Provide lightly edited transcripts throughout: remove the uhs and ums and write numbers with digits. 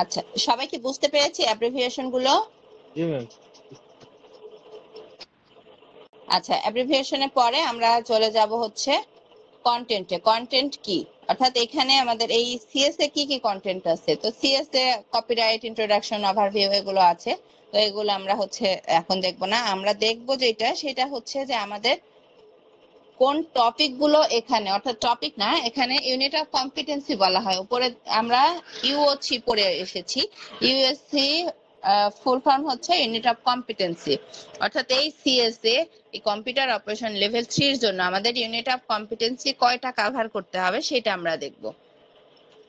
আচ্ছা, সবাই কি বুঝতে পেরেছি অ্যাব্রিভিয়েশন গুলো? জি ম্যাম। আচ্ছা, অ্যাব্রিভিয়েশনের পরে আমরা চলে যাব হচ্ছে কন্টেন্টে। কন্টেন্ট কি, অর্থাৎ এখানে আমাদের এই সিএস এ কি কি কন্টেন্ট আছে। তো সিএস এ কপিরাইট, ইন্ট্রোডাকশন, ওভারভিউ এগুলো আছে। তো এগুলো আমরা হচ্ছে এখন দেখব না, আমরা দেখব যেটা সেটা হচ্ছে যে আমাদের কোন টপিক গুলো এখানে, অর্থাৎ টপিক না, এখানে ইউনিট অফ কম্পিটেন্সি বলা হয়। উপরে আমরা ইউওসি পড়ে এসেছি। ইউএসসি ফুল ফর্ম হচ্ছে ইউনিট অফ কম্পিটেন্সি, অর্থাৎ এই সিএস এ এই কম্পিউটার অপারেশন লেভেল 3 এর জন্য আমাদের ইউনিট অফ কম্পিটেন্সি কয়টা কভার করতে হবে সেটা আমরা দেখব।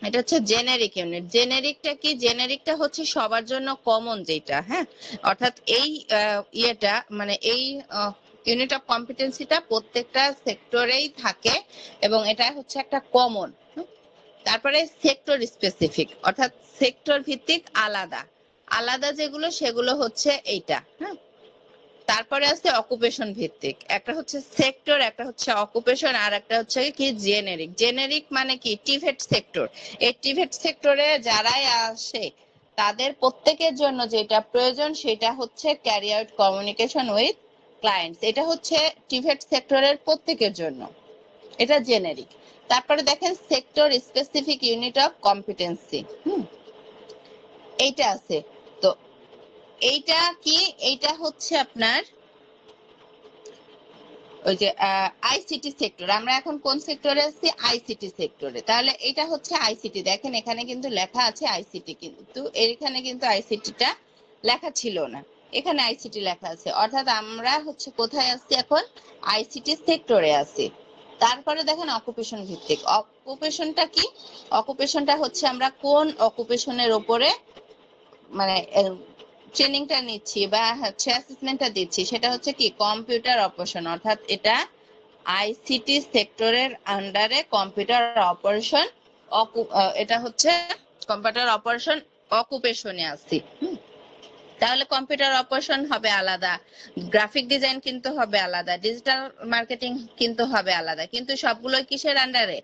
এটা হচ্ছে জেনেরিক ইউনিট। জেনেরিকটা কি? জেনেরিকটা হচ্ছে সবার জন্য কমন যেটা, হ্যাঁ, অর্থাৎ এই ইয়েটা মানে এই ইউনিট অফ কম্পিটেন্সিটা প্রত্যেকটা সেক্টরেই থাকে এবং এটা হচ্ছে একটা কমন। তারপরে সেক্টর স্পেসিফিক, অর্থাৎ সেক্টর ভিত্তিক আলাদা আলাদা যেগুলো সেগুলো হচ্ছে এইটা, হ্যাঁ। তারপরে আছে অকুপেশন ভিত্তিক, একটা হচ্ছে সেক্টর, একটা হচ্ছে অকুপেশন, আর একটা হচ্ছে কি জেনেরিক। জেনেরিক মানে কি? TVET sector. এই টিভেট সেক্টরে যারাই আসে তাদের প্রত্যেকের জন্য যেটা প্রয়োজন সেটা হচ্ছে carry out communication with clients. এটা হচ্ছে টিভেট সেক্টরের প্রত্যেকের জন্য, এটা জেনেরিক। তারপরে দেখেন sector specific unit of competency, এইটা আছে। তো এইটা কি? এইটা হচ্ছে আপনার ওই যে আইসিটি সেক্টর। আমরা এখন কোন সেক্টরে আছি? আইসিটি সেক্টরে। তাহলে এটা হচ্ছে আইসিটি। দেখেন এখানে কিন্তু লেখা আছে আইসিটি, কিন্তু এখানে কিন্তু আইসিটিটা লেখা ছিল না, এখানে আইসিটি লেখা আছে। অর্থাৎ আমরা হচ্ছে কোথায় আছি এখন? আইসিটি সেক্টরে আছি। তারপরে দেখেন অকুপেশন ভিত্তিক। অকুপেশনটা কি? অকুপেশনটা হচ্ছে আমরা কোন অকুপেশনের উপরে মানে ট্রেনিংটা নিচ্ছি বা হচ্ছে অ্যাসেসমেন্টটা দিচ্ছি, সেটা হচ্ছে কি? Computer operation. অর্থাৎ এটা আইসিটি সেক্টরের আন্ডারে কম্পিউটার অপারেশন, এটা হচ্ছে কম্পিউটার অপারেশন অকুপেশনে আছি। তাহলে কম্পিউটার অপারেশন হবে আলাদা, গ্রাফিক ডিজাইন কিন্তু হবে আলাদা, ডিজিটাল মার্কেটিং কিন্তু হবে আলাদা, কিন্তু সবগুলো কিসের আন্ডারে?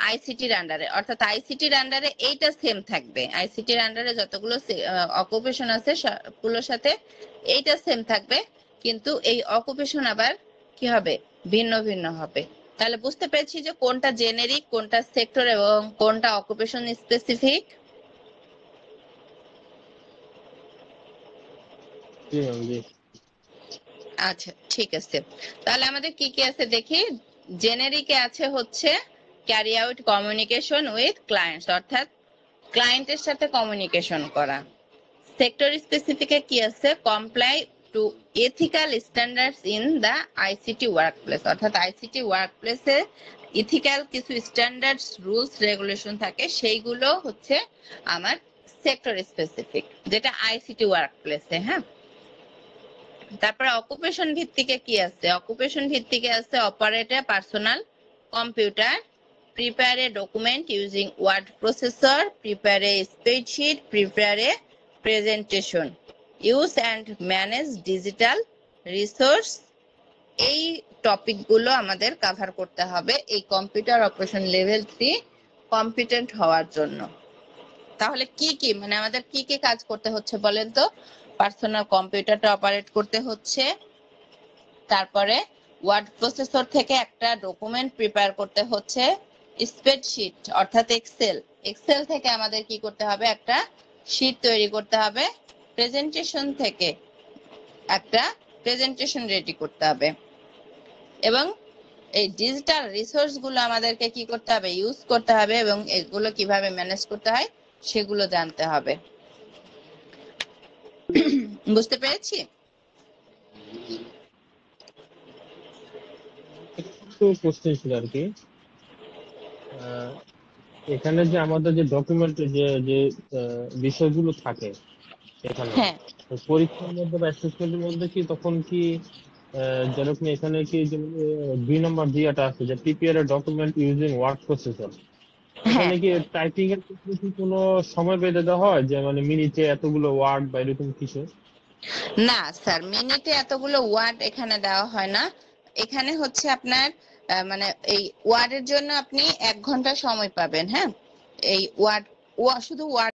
আইসিটির আন্ডারে। অর্থাৎ আইসিটির আন্ডারে এইটা সেম থাকবে, আইসিটির আন্ডারে যতগুলো অকুপেশন আছে সবগুলোর সাথে এইটা সেম থাকবে, কিন্তু এই অকুপেশন আবার কি হবে? ভিন্ন ভিন্ন হবে। তাহলে বুঝতে পেরেছি যে কোনটা জেনেরিক, কোনটা সেক্টর এবং কোনটা অকুপেশন স্পেসিফিক। জি ম্যাম। জি। আচ্ছা, ঠিক আছে। তাহলে আমাদের কি কি আছে দেখি। জেনেরিকে আছে হচ্ছে carry out communication with clients, অর্থাৎ ক্লায়েন্টের সাথে কমিউনিকেশন করা। সেক্টর স্পেসিফিকে কি আছে? Comply to ethical standards in the ICT workplace, অর্থাৎ আইসিটি ওয়ার্কপ্লেসে ইথিক্যাল কিছু স্ট্যান্ডার্ডস, রুলস, রেগুলেশন থাকে, সেইগুলো হচ্ছে আমার সেক্টর স্পেসিফিক, যেটা আইসিটি ওয়ার্কপ্লেসে, হ্যাঁ। তারপরে অকুপেশন ভিত্তিকে কি আছে? অকুপেশন ভিত্তিকে আছে operate a personal computer, prepare a document using word processor, prepare a spreadsheet, prepare a presentation, use and manage digital resource. এই টপিকগুলো আমাদের কভার করতে হবে এই কম্পিউটার অপারেশন লেভেল 3 কম্পিটেন্ট হওয়ার জন্য। তাহলে কি কি মানে আমাদের কি কি কাজ করতে হচ্ছে বলেন তো? পার্সোনাল কম্পিউটারটা অপারেট করতে হচ্ছে, তারপরে ওয়ার্ড প্রসেসর থেকে একটা ডকুমেন্ট প্রিপেয়ার করতে হচ্ছে, স্প্রেডশিট অর্থাৎ এক্সেল, এক্সেল থেকে আমাদের কি করতে হবে? একটা শীট তৈরি করতে হবে, প্রেজেন্টেশন থেকে একটা প্রেজেন্টেশন রেডি করতে হবে, এবং এই ডিজিটাল রিসোর্স গুলো আমাদেরকে কি করতে হবে? ইউজ করতে হবে, এবং এগুলো কিভাবে ম্যানেজ করতে হয় সেগুলো জানতে হবে। বুঝতে পেরেছি? একটু কোশ্চেন ছিল আর কি। আহ, এখানে যে আমাদের যে ডকুমেন্ট যে যে বিষয়গুলো থাকে এখানে, হ্যাঁ তো পরীক্ষার মধ্যে বা অ্যাসেসমেন্টের মধ্যে কি তখন কি যেরকম এখানে কি যে 2 নম্বর দিয়াটা আছে যে prepare document using word processor, হ্যাঁ এখানে কি টাইপিং এর ক্ষেত্রে কি কোনো সময় বেঁধে দেওয়া হয় যে মানে মিনিটে এতগুলো ওয়ার্ড বা এরকম কিছু? না স্যার, মিনিটে এতগুলো ওয়ার্ড এখানে দেওয়া হয় না। এখানে হচ্ছে আপনার মানে এই ওয়ার্ডের জন্য আপনি 1 ঘন্টা সময় পাবেন, হ্যাঁ। এই ওয়ার্ড শুধু ওয়ার্ড